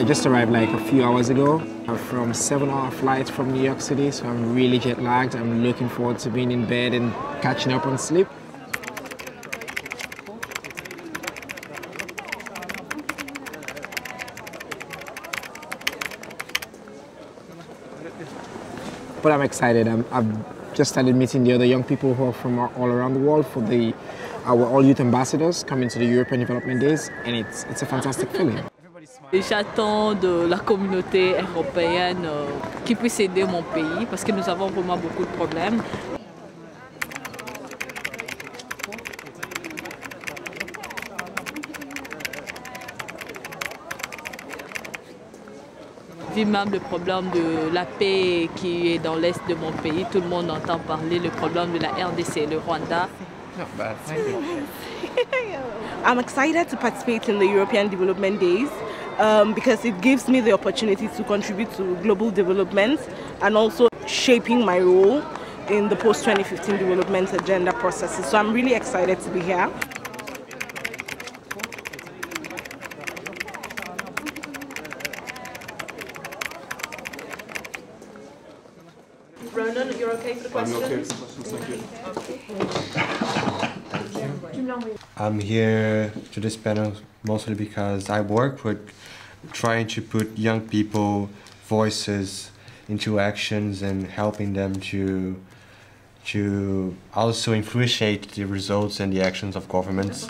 just arrived like a few hours ago. I'm from a 7-hour flight from New York City, so I'm really jet lagged. I'm looking forward to being in bed and catching up on sleep. But I'm excited. I've just started meeting the other young people who are from all around the world for our All Youth Ambassadors coming to the European Development Days, and it's a fantastic feeling. J'attends de la communauté européenne qu'ils puissent aider mon pays parce que nous avons vraiment beaucoup de problèmes. Vu même le problème de la paix qui est dans l'est de mon pays, tout le monde entend parler le problème de la RDC, le Rwanda. Not bad, thank you. I'm excited to participate in the European Development Days because it gives me the opportunity to contribute to global development and also shaping my role in the post-2015 development agenda processes. So I'm really excited to be here. Ronan, you're okay for the questions? I'm okay for the questions, thank you. I'm here to this panel mostly because I work with trying to put young people voices into actions and helping them to also influence the results and the actions of governments.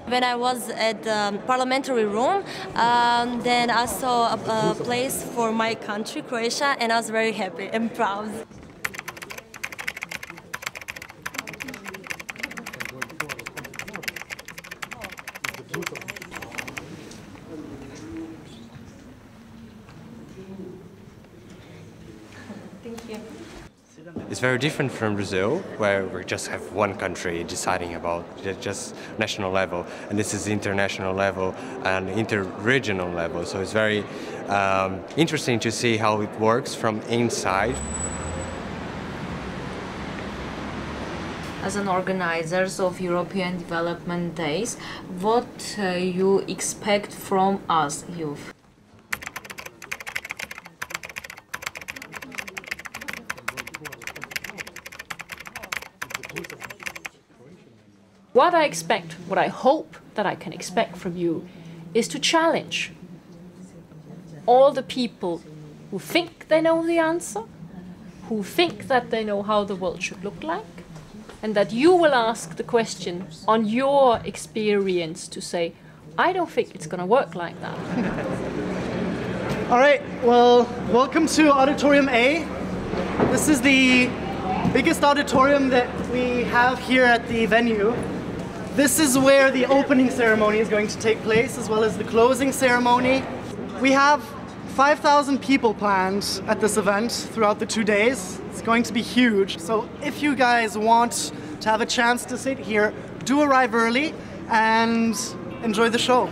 When I was at the parliamentary room, then I saw a place for my country, Croatia, and I was very happy and proud. Thank you. It's very different from Brazil, where we just have one country deciding about just national level, and this is international level and inter-regional level. So it's very interesting to see how it works from inside. As an organizers of European Development Days, what you expect from us, youth? What I expect, what I hope that I can expect from you is to challenge all the people who think they know the answer, who think that they know how the world should look like, and that you will ask the question on your experience to say, I don't think it's going to work like that. All right, well, welcome to Auditorium A. This is the biggest auditorium that we have here at the venue. This is where the opening ceremony is going to take place, as well as the closing ceremony. We have 5,000 people planned at this event throughout the 2 days. It's going to be huge. So if you guys want to have a chance to sit here, do arrive early and enjoy the show.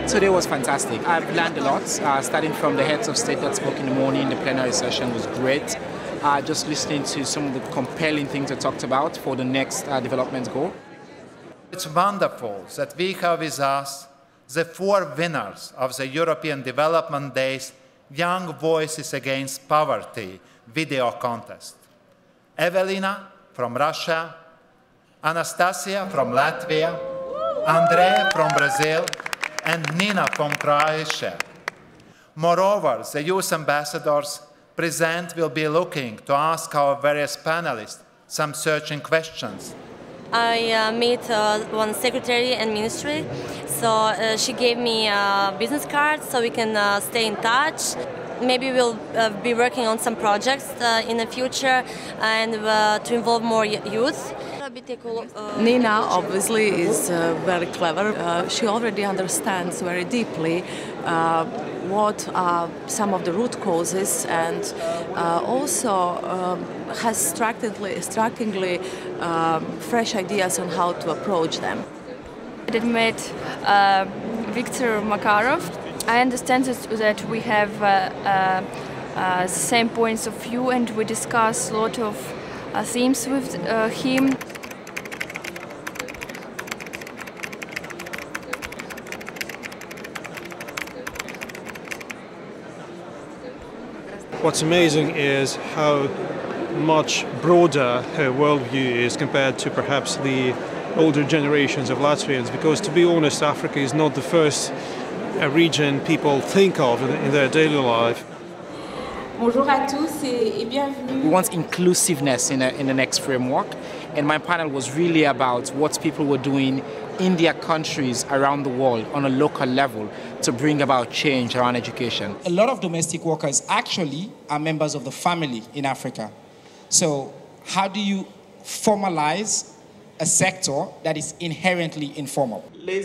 Today was fantastic. I've learned a lot, starting from the heads of state that spoke in the morning. The plenary session was great. Just listening to some of the compelling things they talked about for the next development goal. It's wonderful that we have with us the 4 winners of the European Development Days Young Voices Against Poverty video contest. Evelina from Russia, Anastasia from Latvia, Andrea from Brazil, and Nina from Croatia. Moreover, the youth ambassadors present will be looking to ask our various panelists some searching questions. I meet one secretary and ministry, so she gave me a business card so we can stay in touch. Maybe we'll be working on some projects in the future and to involve more youth. Nina obviously is very clever. She already understands very deeply what are some of the root causes, and also has strikingly fresh ideas on how to approach them. I met Viktor Makarov. I understand that we have the same points of view, and we discuss a lot of themes with him. What's amazing is how much broader her worldview is compared to perhaps the older generations of Latvians, because to be honest, Africa is not the first region people think of in their daily life. Bonjour à tous et bienvenue. We want inclusiveness in the next framework, and my panel was really about what people were doing in their countries around the world on a local level to bring about change around education. A lot of domestic workers actually are members of the family in Africa. So how do you formalize a sector that is inherently informal? I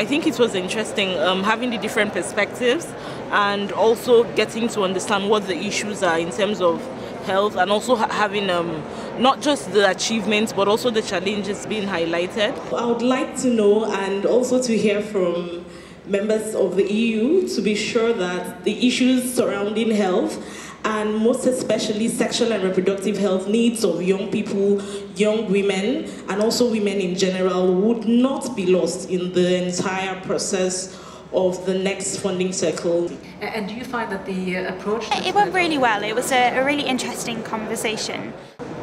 think it was interesting having the different perspectives and also getting to understand what the issues are in terms of health, and also having not just the achievements but also the challenges being highlighted. I would like to know, and also to hear from members of the EU, to be sure that the issues surrounding health, and most especially sexual and reproductive health needs of young people, young women, and also women in general, would not be lost in the entire process of the next funding cycle. And do you find that the approach... It went really well. It was a really interesting conversation.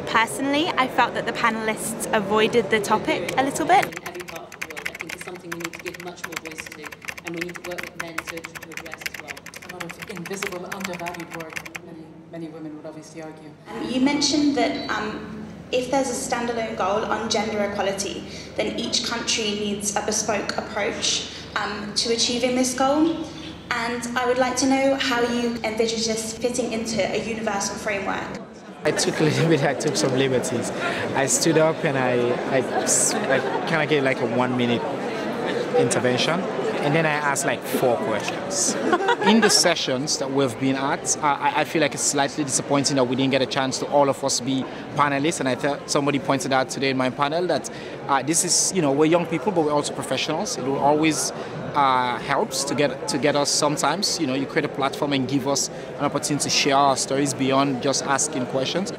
Personally, I felt that the panellists avoided the topic a little bit. In every part of the world, I think it's something we need to give much more voice to, and we need to work with men to address as well. A lot of invisible, undervalued work, many women would obviously argue. You mentioned that if there's a standalone goal on gender equality, then each country needs a bespoke approach to achieving this goal. And I would like to know how you envisage this fitting into a universal framework. I took some liberties. I stood up and I kind of gave like a 1-minute intervention, and then I asked like 4 questions. In the sessions that we've been at, I feel like it's slightly disappointing that we didn't get a chance to all of us be panelists, and I thought somebody pointed out today in my panel that this is, we're young people, but we're also professionals. It will always helps to get us sometimes, you create a platform and give us an opportunity to share our stories beyond just asking questions.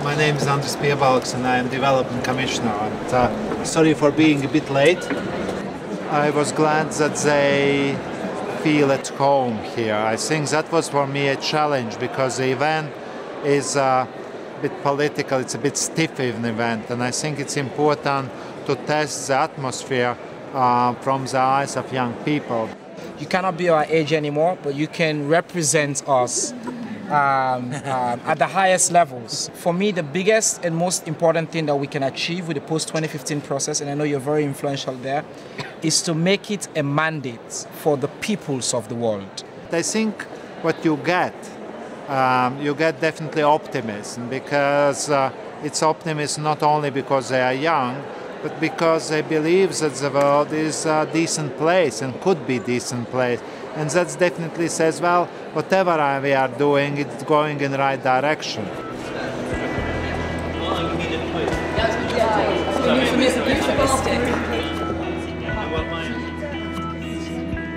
My name is Andris Piebalgs and I am Development Commissioner. And, sorry for being a bit late. I was glad that they feel at home here. I think that was for me a challenge because the event is a bit political, it's a bit stiff an event, and I think it's important to test the atmosphere from the eyes of young people. You cannot be our age anymore, but you can represent us at the highest levels. For me, the biggest and most important thing that we can achieve with the post-2015 process, and I know you're very influential there, is to make it a mandate for the peoples of the world. I think what you get definitely optimism, because it's optimism not only because they are young, but because they believe that the world is a decent place and could be a decent place. And that definitely says, well, whatever we are doing, it's going in the right direction.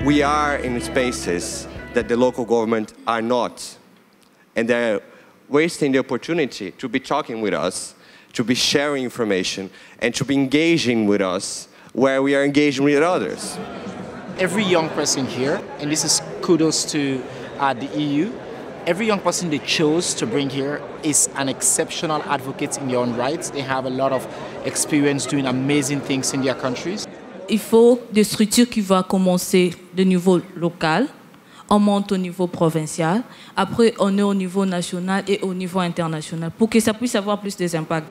We are in spaces that the local government are not. And they're wasting the opportunity to be talking with us, to be sharing information, and to be engaging with us where we are engaging with others. Every young person here, and this is kudos to the EU, every young person they chose to bring here is an exceptional advocate in their own rights. They have a lot of experience doing amazing things in their countries. Il faut des structures qui vont commencer de niveau local, on monte au niveau provincial, après on est au niveau national et au niveau international pour que ça puisse avoir plus d'impact.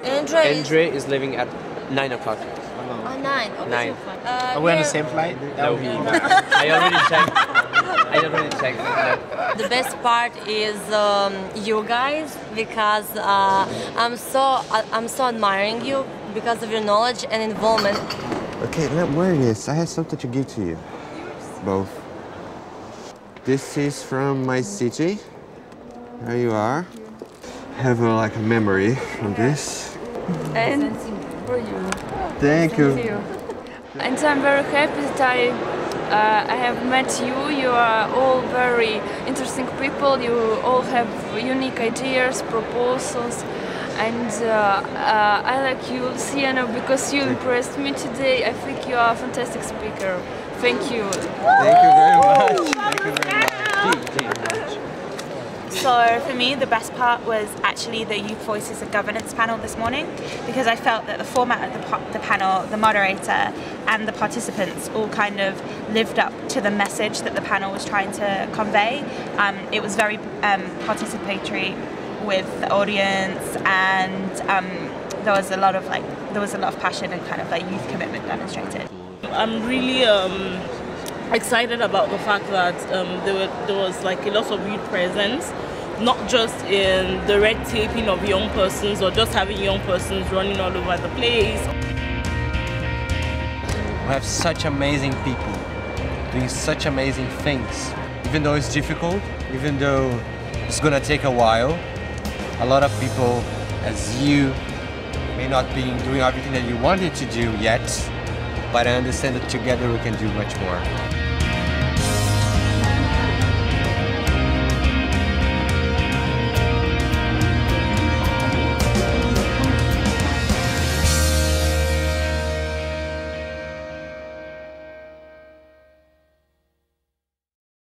Andre is leaving at 9 o'clock. Oh, 9. Okay, 9. Are we on the same flight? No. I already checked. I don't really check. The best part is you guys, because I'm so admiring you because of your knowledge and involvement. Okay, let wear this. I have something to give to you. Both. This is from my city. There you are. Have like a memory from this. And for you. Thank you. And I'm very happy that I have met you. You are all very interesting people. You all have unique ideas, proposals. And I like you, Luciano, because you impressed me today. I think you are a fantastic speaker. Thank you. Thank you very much. Thank you very much. So for me, the best part was actually the Youth Voices and Governance panel this morning, because I felt that the format of the panel, the moderator and the participants all kind of lived up to the message that the panel was trying to convey. It was very participatory with the audience, and there was a lot of passion and kind of like youth commitment demonstrated. I'm really excited about the fact that there was like a lot of youth presence, not just in the red taping of young persons or just having young persons running all over the place. We have such amazing people doing such amazing things. Even though it's difficult, even though it's gonna take a while, a lot of people, as you, may not be doing everything that you wanted to do yet, but I understand that together we can do much more.